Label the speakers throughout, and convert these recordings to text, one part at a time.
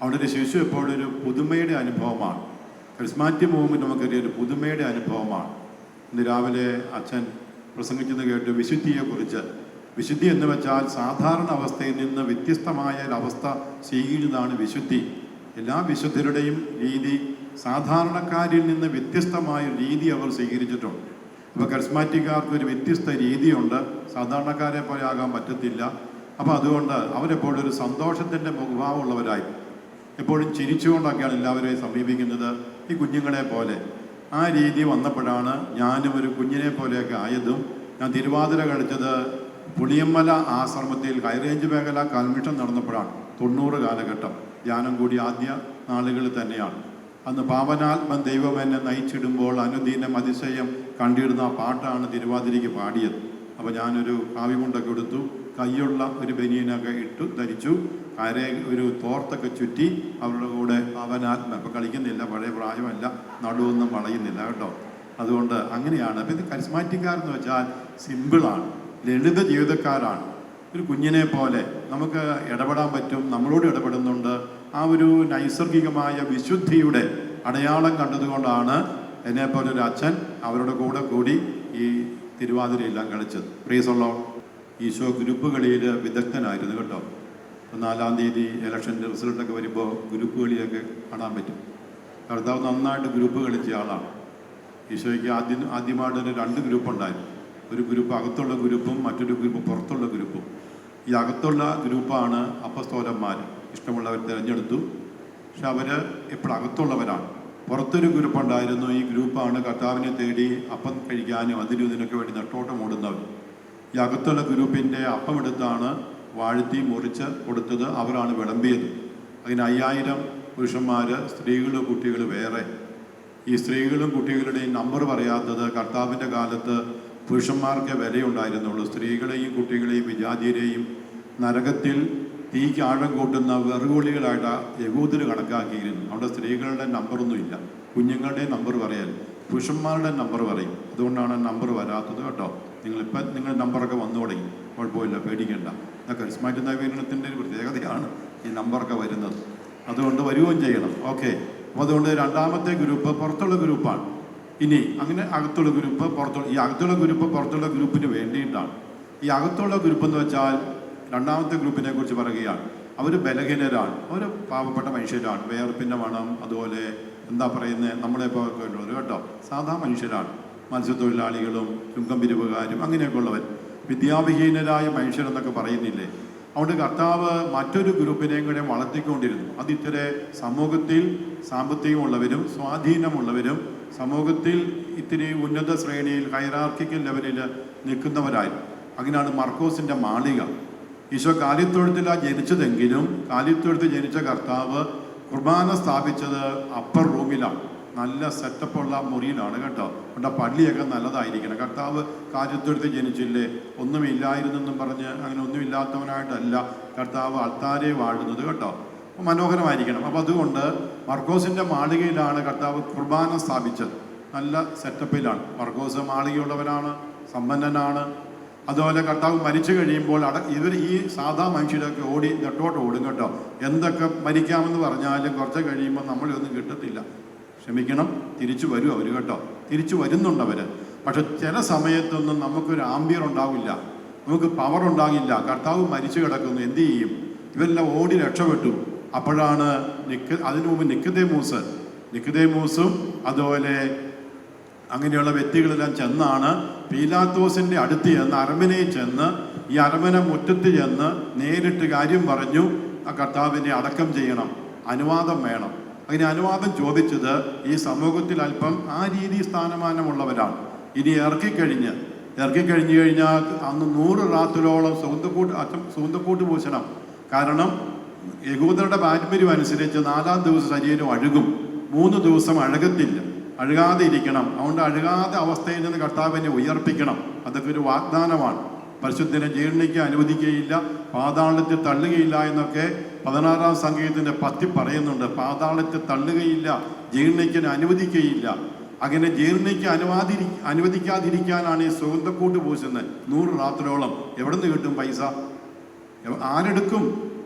Speaker 1: അവിടെ ഒരു ശിശു എപ്പോഴും ഒരു പുതുമയുടെ അനുഭവമാണ്. കരിസ്മാറ്റിക് മൂവ്മെൻറ്റ് നമുക്കറിയാം ഒരു പുതുമയുടെ അനുഭവമാണ്. ഇന്ന് രാവിലെ അച്ഛൻ പ്രസംഗിച്ചെന്ന് കേട്ടു വിശുദ്ധിയെക്കുറിച്ച്. വിശുദ്ധി എന്ന് വെച്ചാൽ സാധാരണ അവസ്ഥയിൽ നിന്ന് വ്യത്യസ്തമായ ഒരവസ്ഥ സ്വീകരിച്ചതാണ് വിശുദ്ധി. എല്ലാ വിശുദ്ധരുടെയും രീതി സാധാരണക്കാരിൽ നിന്ന് വ്യത്യസ്തമായ രീതി അവർ സ്വീകരിച്ചിട്ടുണ്ട്. അപ്പോൾ കരിസ്മാറ്റിക്കാർക്ക് ഒരു വ്യത്യസ്ത രീതിയുണ്ട്, സാധാരണക്കാരെ പോലെ ആകാൻ പറ്റത്തില്ല. അപ്പോൾ അതുകൊണ്ട് അവരെപ്പോഴും ഒരു സന്തോഷത്തിൻ്റെ മുഖഭാവമുള്ളവരായി എപ്പോഴും ചിരിച്ചുകൊണ്ടൊക്കെയാണ് എല്ലാവരെയും സമീപിക്കുന്നത്, ഈ കുഞ്ഞുങ്ങളെ പോലെ. ആ രീതി വന്നപ്പോഴാണ് ഞാനും ഒരു കുഞ്ഞിനെ പോലെയൊക്കെ ആയതും. ഞാൻ തിരുവാതിര കളിച്ചത് പുളിയമ്മല ആശ്രമത്തിൽ ഹൈറേഞ്ച് മേഖല കൺവെൻഷൻ നടന്നപ്പോഴാണ്. 90 കാലഘട്ടം ധ്യാനം കൂടി ആദ്യ നാളുകളിൽ തന്നെയാണ്. അന്ന് പാവനാത്മൻ ദൈവം എന്നെ നയിച്ചിടുമ്പോൾ അനുദീനം അതിശയം കണ്ടിടുന്ന ആ പാട്ടാണ് തിരുവാതിരയ്ക്ക് പാടിയത്. അപ്പോൾ ഞാനൊരു കാവ്യമുണ്ടൊക്കെ എടുത്തു, കൈയുള്ള ഒരു ബനിയനൊക്കെ ധരിച്ചു, ഒരു തോർത്തൊക്കെ ചുറ്റി അവരുടെ കൂടെ പാവനാത്മ. ഇപ്പോൾ കളിക്കുന്നില്ല, പഴയ പ്രായമല്ല, നടുവൊന്നും വളയുന്നില്ല കേട്ടോ. അതുകൊണ്ട് അങ്ങനെയാണ്. അപ്പോൾ ഇത് കരിസ്മാറ്റിക്കാരെന്ന് വെച്ചാൽ സിമ്പിളാണ്, ലളിത ജീവിതക്കാരാണ്. ഒരു കുഞ്ഞിനെ പോലെ നമുക്ക് ഇടപെടാൻ പറ്റും, നമ്മളോട് ഇടപെടുന്നുണ്ട്. ആ ഒരു നൈസർഗികമായ വിശുദ്ധിയുടെ അടയാളം കണ്ടതുകൊണ്ടാണ് എന്നെപ്പോലെ ഒരു അച്ഛൻ അവരുടെ കൂടെ കൂടി ഈ തിരുവാതിരയെല്ലാം കളിച്ചത്. പ്രീസുള്ള ഈശോ ഗ്രൂപ്പ് കളിയിൽ വിദഗ്ധനായിരുന്നു കേട്ടോ. 4-ാം തീയതി ഇലക്ഷൻ്റെ റിസൾട്ടൊക്കെ വരുമ്പോൾ ഗ്രൂപ്പ് കളിയൊക്കെ കാണാൻ പറ്റും. കർത്താവ് നന്നായിട്ട് ഗ്രൂപ്പ് കളിച്ച ആളാണ്. ഈശോയ്ക്ക് ആദ്യമായിട്ട് 2 ഗ്രൂപ്പ് ഉണ്ടായിരുന്നു. ഒരു ഗ്രൂപ്പ് അകത്തുള്ള ഗ്രൂപ്പും മറ്റൊരു ഗ്രൂപ്പ് പുറത്തുള്ള ഗ്രൂപ്പും. ഈ അകത്തുള്ള ഗ്രൂപ്പാണ് അപ്പസ്തോലന്മാർ, ഇഷ്ടമുള്ളവർ തിരഞ്ഞെടുത്തു. പക്ഷെ അവർ ഇപ്പോൾ അകത്തുള്ളവരാണ്. പുറത്തൊരു ഗ്രൂപ്പ് ഉണ്ടായിരുന്നു. ഈ ഗ്രൂപ്പാണ് കർത്താവിനെ തേടി അപ്പം കഴിക്കാനും അതിനും ഇതിനൊക്കെ വേണ്ടി നെട്ടോട്ടം ഓടുന്നവർ. ഈ അകത്തുള്ള ഗ്രൂപ്പിൻ്റെ അപ്പം എടുത്താണ് വാഴ്ത്തി മുറിച്ച് കൊടുത്തത്, അവരാണ് വിളമ്പിയത്. അതിന് 5000 പുരുഷന്മാർ, സ്ത്രീകൾ, കുട്ടികൾ വേറെ. ഈ സ്ത്രീകളും കുട്ടികളുടെയും നമ്പർ പറയാത്തത് കർത്താവിൻ്റെ കാലത്ത് പുരുഷന്മാർക്ക് വിലയുണ്ടായിരുന്നുള്ളൂ. സ്ത്രീകളെയും കുട്ടികളെയും വിജാതിയരെയും നരകത്തിൽ തീക്ക് ആഴം കൂട്ടുന്ന വെറുകുളികളായിട്ട് യഹൂദർ കണക്കാക്കിയിരുന്നു. അവിടെ സ്ത്രീകളുടെ നമ്പറൊന്നുമില്ല, കുഞ്ഞുങ്ങളുടെ നമ്പർ പറയൽ, പുരുഷന്മാരുടെ നമ്പർ പറയും. അതുകൊണ്ടാണ് നമ്പർ വരാത്തത് കേട്ടോ. നിങ്ങൾ നമ്പറൊക്കെ വന്നു തുടങ്ങി, കുഴപ്പമില്ല, പേടിക്കേണ്ട. കരിസ്മാറ്റിക് നവീകരണത്തിൻ്റെ ഒരു പ്രത്യേകതയാണ് ഈ നമ്പറൊക്കെ വരുന്നത്. അതുകൊണ്ട് വരികയും ചെയ്യണം. ഓക്കെ. അപ്പോൾ അതുകൊണ്ട് 2ാമത്തെ ഗ്രൂപ്പ് പുറത്തുള്ള ഗ്രൂപ്പാണ്. ഇനി അങ്ങനെ അകത്തുള്ള ഗ്രൂപ്പ് പുറത്തുള്ള, ഈ അകത്തുള്ള ഗ്രൂപ്പ് പുറത്തുള്ള ഗ്രൂപ്പിന് വേണ്ടിയിട്ടാണ്. ഈ അകത്തുള്ള ഗ്രൂപ്പ് എന്ന് വെച്ചാൽ 2ാമത്തെ ഗ്രൂപ്പിനെ കുറിച്ച് പറയുകയാണ്. അവർ ബലഹീനരാണ്, അവർ പാവപ്പെട്ട മനുഷ്യരാണ്, വേർപ്പിൻ്റെ മണം, അതുപോലെ എന്താ പറയുന്നത്, നമ്മളെപ്പോൾ ഉള്ളവർ കേട്ടോ, സാധാ മനുഷ്യരാണ്. മത്സ്യത്തൊഴിലാളികളും ചുങ്കം പിരിവുകാരും അങ്ങനെയൊക്കെ ഉള്ളവർ, വിദ്യാവിഹീനരായ മനുഷ്യരെന്നൊക്കെ പറയുന്നില്ലേ. അതുകൊണ്ട് കർത്താവ് മറ്റൊരു ഗ്രൂപ്പിനെയും കൂടെ വളർത്തിക്കൊണ്ടിരുന്നു. അത് ഇത്തിരി സമൂഹത്തിൽ സാമ്പത്തികമുള്ളവരും സ്വാധീനമുള്ളവരും സമൂഹത്തിൽ ഇത്തിരി ഉന്നത ശ്രേണിയിൽ ഹൈറാർക്കിക്കൽ ലെവലിൽ നിൽക്കുന്നവരായിരുന്നു. അങ്ങനെയാണ് മർക്കോസിൻ്റെ മാളിക. ഈശോ കാലിത്തൊഴുത്തിലാണ് ജനിച്ചതെങ്കിലും കാലിത്തൊഴുത്ത് ജനിച്ച കർത്താവ് കുർബാന സ്ഥാപിച്ചത് അപ്പർ റൂമിലാണ്, നല്ല സെറ്റപ്പുള്ള മുറിയിലാണ് കേട്ടോ. അതുകൊണ്ട് പള്ളിയൊക്കെ നല്ലതായിരിക്കണം. കർത്താവ് കാലിത്തൊഴുത്ത് ജനിച്ചില്ലേ, ഒന്നുമില്ലായിരുന്നെന്നും പറഞ്ഞ് അങ്ങനെ ഒന്നുമില്ലാത്തവനായിട്ടല്ല കർത്താവ് അൾത്താരെ വാഴുന്നത് കേട്ടോ. മനോഹരമായിരിക്കണം. അപ്പോൾ അതുകൊണ്ട് മർക്കോസിൻ്റെ മാളികയിലാണ് കർത്താവ് കുർബാന സ്ഥാപിച്ചത്. നല്ല സെറ്റപ്പിലാണ്. മർക്കോസ് മാളികയുള്ളവരാണ്, സമ്പന്നനാണ്. അതുപോലെ കർത്താവ് മരിച്ചു കഴിയുമ്പോൾ ഇവർ ഈ സാധാ മനുഷ്യരൊക്കെ ഓടി നെട്ടോട്ട് ഓടും കേട്ടോ. എന്തൊക്കെ മരിക്കാമെന്ന് പറഞ്ഞാലും കുറച്ച് കഴിയുമ്പോൾ നമ്മളൊന്നും കിട്ടത്തില്ല. ക്ഷമിക്കണം, തിരിച്ചു വരും അവർ കേട്ടോ. തിരിച്ചു വരുന്നുണ്ടവർ. പക്ഷെ ചില സമയത്തൊന്നും നമുക്കൊരു ആംബിയർ ഉണ്ടാവില്ല, നമുക്ക് പവർ ഉണ്ടാകില്ല. കർത്താവ് മരിച്ചു കിടക്കുന്നു, എന്തു ചെയ്യും? ഇവരെല്ലാം ഓടി രക്ഷപ്പെട്ടു. അപ്പോഴാണ് അതിനു മുമ്പ് നിക്കദേമൂസും അതുപോലെ അങ്ങനെയുള്ള വ്യക്തികളെല്ലാം ചെന്നാണ് പീലാത്തോസിൻ്റെ അടുത്ത് ചെന്ന് അരമനയിൽ ചെന്ന് ഈ അരമന മുറ്റത്ത് ചെന്ന് നേരിട്ട് കാര്യം പറഞ്ഞു, ആ കർത്താവിനെ അടക്കം ചെയ്യണം, അനുവാദം വേണം. അങ്ങനെ അനുവാദം ചോദിച്ചത് ഈ സമൂഹത്തിൽ അല്പം ആ രീതി സ്ഥാനമാനമുള്ളവരാണ്. ഇനി ഇറക്കിക്കഴിഞ്ഞ് കഴിഞ്ഞാൽ അന്ന് 100 റാത്തിലോളം സൂന്തക്കൂട്ട് പൂശണം. കാരണം യഹൂദരുടെ പാരമ്പര്യം അനുസരിച്ച് 4-ാം ദിവസം ശരീരം അഴുകും, 3 ദിവസം അഴുകാതെ ഇരിക്കണം. അതുകൊണ്ട് അഴുകാതെ അവസ്ഥയിൽ നിന്ന് കർത്താവിനെ ഉയർപ്പിക്കണം. അതൊക്കെ ഒരു വാഗ്ദാനമാണ്. പരിശുദ്ധനെ ജീർണിക്കാൻ അനുവദിക്കുകയില്ല, പാതാളത്തിൽ തള്ളുകയില്ല എന്നൊക്കെ 16-ാം സംഗീതത്തിൻ്റെ 10 പറയുന്നുണ്ട്. പാതാളത്തിൽ തള്ളുകയില്ല, ജീർണിക്കാൻ അനുവദിക്കുകയില്ല. അങ്ങനെ ജീർണിക്കാൻ അനുവദിക്കാതിരിക്കാനാണ് ഈ സുഗന്ധക്കൂട്ട് പൂശുന്നത്. 100 റാത്തിലോളം എവിടെ നിന്ന് കിട്ടും പൈസ? ആരെടുക്കും?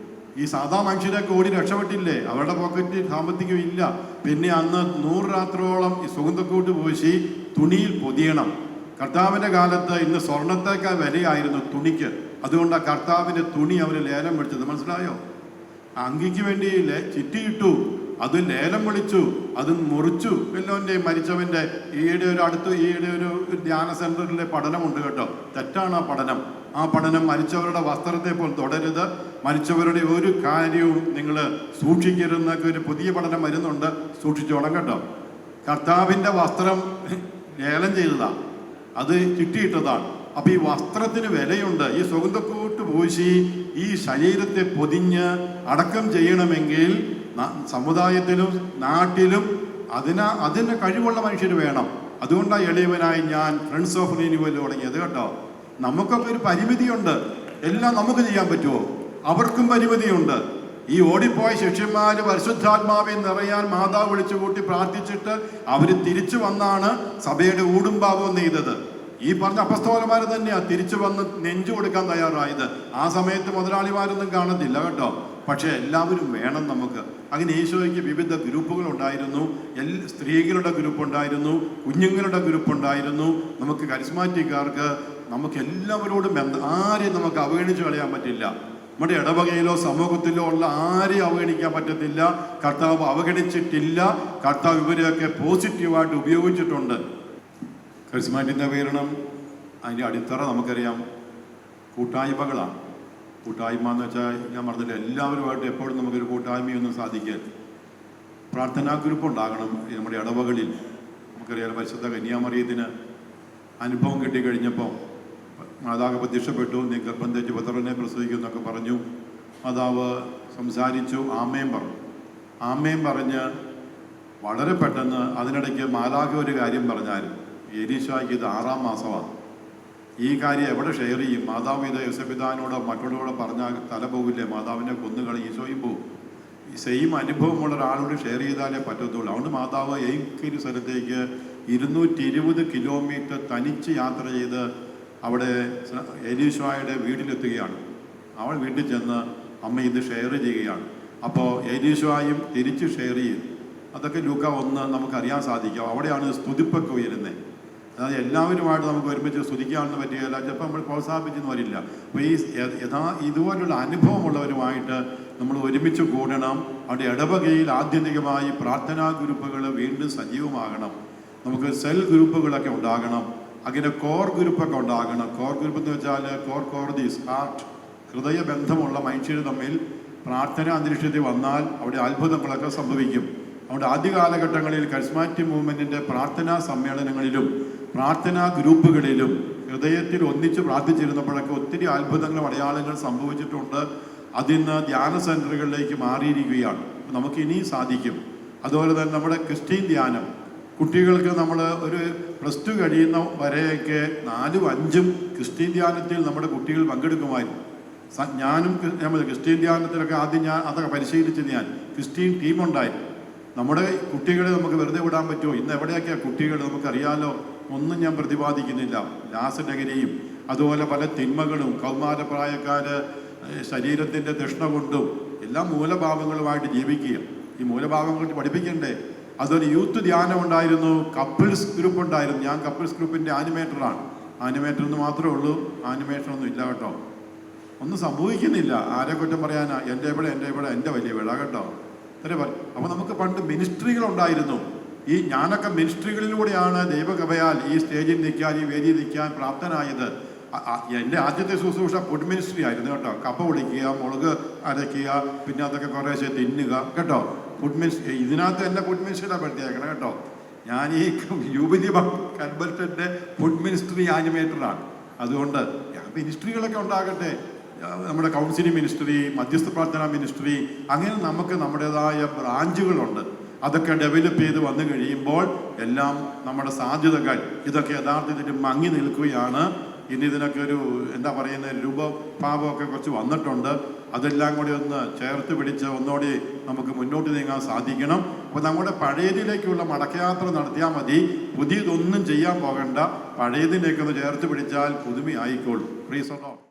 Speaker 1: ഈ സാധാ മനുഷ്യരൊക്കെ ഓടി രക്ഷപ്പെട്ടില്ലേ? അവരുടെ പോക്കറ്റിൽ സാമ്പത്തികം ഇല്ല. പിന്നെ അന്ന് 100 രാത്രോളം ഈ സുഗന്ധക്കൂട്ട് പൂശി തുണിയിൽ പൊതിയണം. കർത്താവിൻ്റെ കാലത്ത് ഇന്ന് സ്വർണത്തേക്കാൾ വിലയായിരുന്നു തുണിക്ക്. അതുകൊണ്ടാണ് കർത്താവിൻ്റെ തുണി അവർ ലേലം വിളിച്ചത്. മനസ്സിലായോ? അങ്കിക്ക് വേണ്ടി ചിറ്റിയിട്ടു, അത് ലേലം വിളിച്ചു, അത് മുറിച്ചു. വല്ലവൻ്റെ മരിച്ചവൻ്റെ ഈയിടെ ഒരു ധ്യാന സെന്ററിലെ പഠനമുണ്ട് കേട്ടോ. തെറ്റാണ് ആ പഠനം. ആ പഠനം മരിച്ചവരുടെ വസ്ത്രത്തെ പോൽ തുടരുത്, മരിച്ചവരുടെ ഒരു കാര്യവും നിങ്ങൾ സൂക്ഷിക്കരുതെന്നൊക്കെ ഒരു പുതിയ പഠനം വരുന്നുണ്ട്. സൂക്ഷിച്ചോളം കേട്ടോ. കർത്താവിൻ്റെ വസ്ത്രം ലേലം ചെയ്തതാണ്, അത് ചിട്ടിയിട്ടതാണ്. അപ്പം ഈ വസ്ത്രത്തിന് വിലയുണ്ട്. ഈ സുഗന്ധക്കൂട്ട് പൂശി ഈ ശരീരത്തെ പൊതിഞ്ഞ് അടക്കം ചെയ്യണമെങ്കിൽ സമുദായത്തിലും നാട്ടിലും അതിന് കഴിവുള്ള മനുഷ്യർ വേണം. അതുകൊണ്ടാണ് എളിയവനായി ഞാൻ ഫ്രണ്ട്സ് ഓഫ് റിന്യൂവൽ തുടങ്ങിയത് കേട്ടോ. നമുക്കൊക്കെ ഒരു പരിമിതിയുണ്ട്. എല്ലാം നമുക്ക് ചെയ്യാൻ പറ്റുമോ? അവർക്കും പരിമിതിയുണ്ട്. ഈ ഓടിപ്പോയ ശിഷ്യന്മാർ പരിശുദ്ധാത്മാവെ നിറയാൻ മാതാവ് വിളിച്ചു കൂട്ടി പ്രാർത്ഥിച്ചിട്ട് അവർ തിരിച്ചു വന്നാണ് സഭയുടെ ഊടും പാപവും നെയ്തത്. ഈ പറഞ്ഞ അപ്പസ്തോലന്മാർ തന്നെയാണ് തിരിച്ചു വന്ന് നെഞ്ചു കൊടുക്കാൻ തയ്യാറായത്. ആ സമയത്ത് മുതലാളിമാരൊന്നും കാണത്തില്ല കേട്ടോ. പക്ഷെ എല്ലാവരും വേണം നമുക്ക്. അങ്ങനെ ഈശോയ്ക്ക് വിവിധ ഗ്രൂപ്പുകൾ ഉണ്ടായിരുന്നു. സ്ത്രീകളുടെ ഗ്രൂപ്പ് ഉണ്ടായിരുന്നു, കുഞ്ഞുങ്ങളുടെ ഗ്രൂപ്പ് ഉണ്ടായിരുന്നു. നമുക്ക് കരിസ്മാറ്റിക്കാർക്ക് നമുക്ക് എല്ലാവരോടും ആരെയും നമുക്ക് അവഗണിച്ച് കളയാൻ പറ്റില്ല. നമ്മുടെ ഇടവകയിലോ സമൂഹത്തിലോ ഉള്ള ആരെയും അവഗണിക്കാൻ പറ്റത്തില്ല. കർത്താവ് അവഗണിച്ചിട്ടില്ല. കർത്താവ് ഇവരെയൊക്കെ പോസിറ്റീവായിട്ട് ഉപയോഗിച്ചിട്ടുണ്ട്. കരിസ്മാറ്റിക് നവീകരണം അതിൻ്റെ അടിത്തറ നമുക്കറിയാം, കൂട്ടായ്മകളാണ്. കൂട്ടായ്മ എന്ന് വെച്ചാൽ ഞാൻ പറഞ്ഞില്ല, എല്ലാവരുമായിട്ട് എപ്പോഴും നമുക്കൊരു കൂട്ടായ്മയൊന്നും സാധിക്കാൻ. പ്രാർത്ഥനാ ഗ്രൂപ്പ് ഉണ്ടാകണം നമ്മുടെ ഇടവകളിൽ. നമുക്കറിയാം പരിശുദ്ധ കന്യാമറിയത്തിന് അനുഭവം കിട്ടിക്കഴിഞ്ഞപ്പോൾ മാതാവ് പ്രത്യക്ഷപ്പെട്ടു, നീ ഗർഭം തെറ്റി പുത്രനെ പ്രസവിക്കും എന്നൊക്കെ പറഞ്ഞു. മാതാവ് സംസാരിച്ചു, ആമേൻ പറഞ്ഞു. ആമേൻ പറഞ്ഞ് വളരെ പെട്ടെന്ന് അതിനിടയ്ക്ക് മാലാഖ ഒരു കാര്യം പറഞ്ഞായിരുന്നു. എലീശായ്ക്ക് ഇത് 6-ാം മാസമാണ്. ഈ കാര്യം എവിടെ ഷെയർ ചെയ്യും? മാതാവ് ഇത് യോസേപ്പിതാവിനോടോ മറ്റുള്ളവരോടോ പറഞ്ഞാൽ തല പോകില്ലേ? മാതാവിനെ കൊന്നുകളി, ഈശോയും പോവും. ഈ സെയിം അനുഭവമുള്ള ഒരാളോട് ഷെയർ ചെയ്താലേ പറ്റത്തുള്ളൂ. അതുകൊണ്ട് മാതാവ് ഏതൊരു സ്ഥലത്തേക്ക് 220 കിലോമീറ്റർ തനിച്ച് യാത്ര ചെയ്ത് അവിടെ എലീശായുടെ വീട്ടിലെത്തുകയാണ്. അവൾ വീട്ടിൽ ചെന്ന് അമ്മ ഇത് ഷെയർ ചെയ്യുകയാണ്. അപ്പോൾ എലീശായും തിരിച്ച് ഷെയർ ചെയ്യും. അതൊക്കെ ലൂക്ക 1 നമുക്കറിയാൻ സാധിക്കും. അവിടെയാണ് സ്തുതിപ്പൊക്കെ ഉയരുന്നത്. അതായത് എല്ലാവരുമായിട്ട് നമുക്ക് ഒരുമിച്ച് സ്തുതിക്കാനൊന്നും പറ്റുകയില്ല, ചിലപ്പോൾ നമ്മൾ പ്രോത്സാഹിപ്പിച്ചെന്ന് വരില്ല. അപ്പോൾ ഇതുപോലുള്ള അനുഭവമുള്ളവരുമായിട്ട് നമ്മൾ ഒരുമിച്ച് കൂടണം. അവിടെ ഇടവകയിൽ ആത്യന്തികമായി പ്രാർത്ഥനാ ഗ്രൂപ്പുകൾ വീണ്ടും സജീവമാകണം. നമുക്ക് സെൽ ഗ്രൂപ്പുകളൊക്കെ ഉണ്ടാകണം. അങ്ങനെ കോർ ഗ്രൂപ്പൊക്കെ ഉണ്ടാകണം. കോർ ഗ്രൂപ്പ് എന്ന് വെച്ചാൽ കോർദീസ് ഹാർട്ട്, ഹൃദയബന്ധമുള്ള മനുഷ്യർ തമ്മിൽ പ്രാർത്ഥന അന്തരീക്ഷത്തിൽ വന്നാൽ അവിടെ അത്ഭുതങ്ങളൊക്കെ സംഭവിക്കും. അതുകൊണ്ട് ആദ്യ കാലഘട്ടങ്ങളിൽ കരിസ്മാറ്റിക് മൂവ്മെൻറ്റിൻ്റെ പ്രാർത്ഥനാ സമ്മേളനങ്ങളിലും പ്രാർത്ഥനാ ഗ്രൂപ്പുകളിലും ഹൃദയത്തിൽ ഒന്നിച്ച് പ്രാർത്ഥിച്ചിരുന്നപ്പോഴൊക്കെ ഒത്തിരി അത്ഭുതങ്ങളും അടയാളങ്ങൾ സംഭവിച്ചിട്ടുണ്ട്. അതിന്ന് ധ്യാന സെൻറ്ററുകളിലേക്ക് മാറിയിരിക്കുകയാണ്. നമുക്ക് ഇനിയും സാധിക്കും. അതുപോലെ തന്നെ നമ്മുടെ ക്രിസ്ത്യൻ ധ്യാനം കുട്ടികൾക്ക് നമ്മൾ ഒരു +2 കഴിയുന്ന വരെയൊക്കെ 4ഉം 5ഉം ക്രിസ്ത്യൻ ധ്യാനത്തിൽ നമ്മുടെ കുട്ടികൾ പങ്കെടുക്കുമായിരുന്നു. ഞാനും ക്രിസ്ത്യൻ ധ്യാനത്തിലൊക്കെ ആദ്യം അതൊക്കെ പരിശീലിച്ചത് ക്രിസ്ത്യൻ ടീമുണ്ടായിരുന്നു. നമ്മുടെ കുട്ടികളെ നമുക്ക് വെറുതെ വിടാൻ പറ്റുമോ? ഇന്ന് എവിടെയൊക്കെയാണ് കുട്ടികൾ? നമുക്കറിയാലോ. ഒന്നും ഞാൻ പ്രതിപാദിക്കുന്നില്ല. രാസലഹരിയും അതുപോലെ പല തിന്മകളും, കൗമാരപ്രായക്കാർ ശരീരത്തിൻ്റെ തൃഷ്ണ കൊണ്ടും എല്ലാ മൂലഭാവങ്ങളുമായിട്ട് ജീവിക്കുക. ഈ മൂലഭാവങ്ങൾ പഠിപ്പിക്കണ്ടേ? അതൊരു യൂത്ത് ധ്യാനം ഉണ്ടായിരുന്നു, കപ്പിൾസ് ഗ്രൂപ്പ് ഉണ്ടായിരുന്നു. ഞാൻ കപ്പിൾസ് ഗ്രൂപ്പിൻ്റെ ആനിമേറ്ററാണ്. ആനിമേറ്റർ എന്ന് മാത്രമേ ഉള്ളൂ, ആനിമേഷനൊന്നും ഇല്ല കേട്ടോ. ഒന്നും സംഭവിക്കുന്നില്ല. ആരെ കുറ്റം പറയാനാ? എൻ്റെ വലിയ വിള കേട്ടോ. അപ്പോൾ നമുക്ക് പണ്ട് മിനിസ്ട്രികളുണ്ടായിരുന്നു. ഞാനൊക്കെ മിനിസ്ട്രികളിലൂടെയാണ് ദൈവകൃപയാൽ ഈ സ്റ്റേജിൽ നിൽക്കാൻ, ഈ വേദിയിൽ നിൽക്കാൻ പ്രാപ്തനായത്. എൻ്റെ ആദ്യത്തെ ശുശ്രൂഷ ഫുഡ് മിനിസ്ട്രി ആയിരുന്നു കേട്ടോ. കപ്പ പൊളിക്കുക, മുളക് അരയ്ക്കുക, പിന്നെ അതൊക്കെ കുറേശ്ശെ തിന്നുക കേട്ടോ. ഫുഡ് മിനിസ്ട്രി ഇതിനകത്ത് എന്നെ ഫുഡ് മിനിസ്ട്രിയുടെ പറ്റിയേക്കണം കേട്ടോ. ഞാൻ ഈ യൂബിലി കൺവെർട്ടൻ്റെ ഫുഡ് മിനിസ്ട്രി ആനിമേറ്ററാണ്. അതുകൊണ്ട് മിനിസ്ട്രികളൊക്കെ ഉണ്ടാകട്ടെ. നമ്മുടെ കൗൺസിലിംഗ് മിനിസ്ട്രി, മധ്യസ്ഥ പ്രാർത്ഥനാ മിനിസ്ട്രി, അങ്ങനെ നമുക്ക് നമ്മുടേതായ ബ്രാഞ്ചുകളുണ്ട്. അതൊക്കെ ഡെവലപ്പ് ചെയ്ത് വന്നു കഴിയുമ്പോൾ എല്ലാം നമ്മുടെ സാധ്യതകൾ ഇതൊക്കെ യഥാർത്ഥത്തിൽ മങ്ങി നിൽക്കുകയാണ്. ഇനി ഇതിനൊക്കെ ഒരു രൂപഭാവമൊക്കെ കുറച്ച് വന്നിട്ടുണ്ട്. അതെല്ലാം കൂടി ഒന്ന് ചേർത്ത് പിടിച്ച് ഒന്നുകൂടി നമുക്ക് മുന്നോട്ട് നീങ്ങാൻ സാധിക്കണം. അപ്പോൾ നമ്മുടെ പഴയതിലേക്കുള്ള മടക്കയാത്ര നടത്തിയാൽ മതി. പുതിയതൊന്നും ചെയ്യാൻ പോകണ്ട. പഴയതിലേക്കൊന്ന് ചേർത്ത് പിടിച്ചാൽ പുതുമയായിക്കോളും. പ്രീസ് ഓഫ് ഗോഡ്.